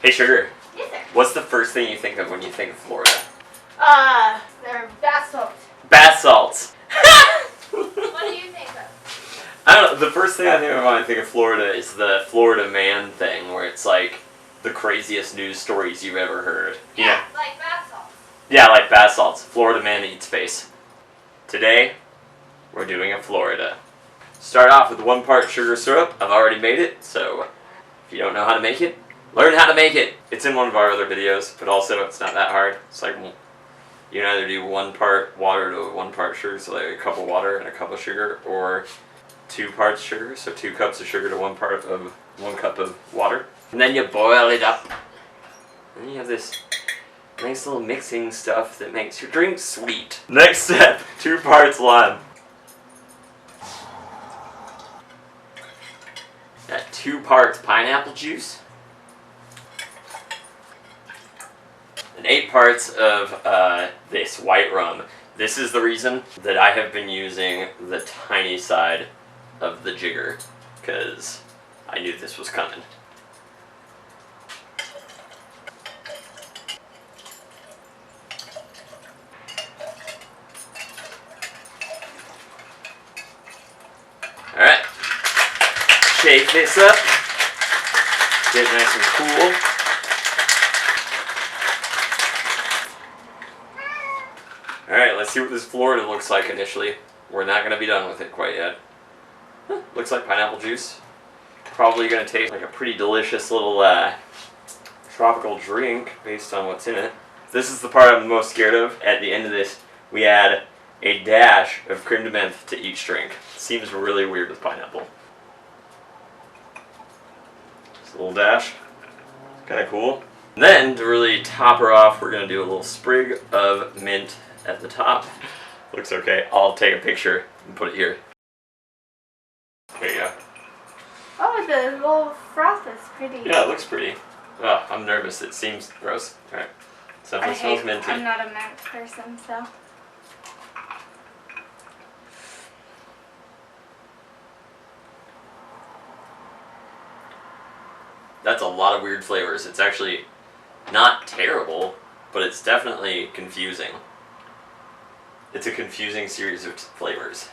Hey, Sugar. Yes, sir. What's the first thing you think of when you think of Florida? They're bath salts. Bath salts. What do you think of? I don't know. The first thing I think of when I think of Florida is the Florida man thing, where it's like the craziest news stories you've ever heard. Yeah, like bath salts. Yeah, like bath salts. Florida man eats face. Today, we're doing a Florida. Start off with 1 part sugar syrup. I've already made it, so if you don't know how to make it, learn how to make it. It's in one of our other videos, but also it's not that hard. It's like you can either do 1 part water to 1 part sugar, so like a cup of water and a cup of sugar, or 2 parts sugar, so 2 cups of sugar to 1 cup of water. And then you boil it up. And you have this nice little mixing stuff that makes your drink sweet. Next step, 2 parts lime. Got 2 parts pineapple juice. And 8 parts of this white rum. This is the reason that I have been using the tiny side of the jigger, because I knew this was coming. Alright, shake this up, get it nice and cool. Alright, let's see what this Florida looks like initially. We're not going to be done with it quite yet. Looks like pineapple juice. Probably going to taste like a pretty delicious little tropical drink based on what's in it. This is the part I'm most scared of. At the end of this, we add a dash of creme de menthe to each drink. Seems really weird with pineapple. Just a little dash. Kind of cool. And then, to really top her off, we're going to do a little sprig of mint at the top. Looks okay. I'll take a picture and put it here. There you go. Oh, the little froth is pretty. Yeah, it looks pretty. Oh, I'm nervous. It seems gross. Alright. So it smells minty. I'm not a mint person, so. That's a lot of weird flavors. It's actually not terrible, but it's definitely confusing. It's a confusing series of flavors.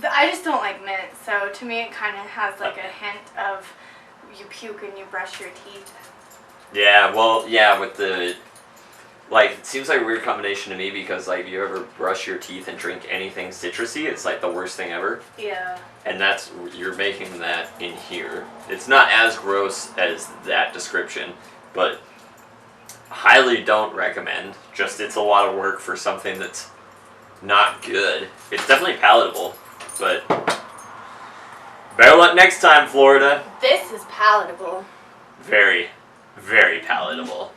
I just don't like mint, so to me it kind of has like a hint of you puke and you brush your teeth. Yeah, well, yeah, with the, like, it seems like a weird combination to me because, like, if you ever brush your teeth and drink anything citrusy, it's like the worst thing ever. Yeah. And that's, you're making that in here. It's not as gross as that description, but highly don't recommend. Just, it's a lot of work for something that's not good. It's definitely palatable, but better luck next time, Florida. This is palatable. Very, very palatable.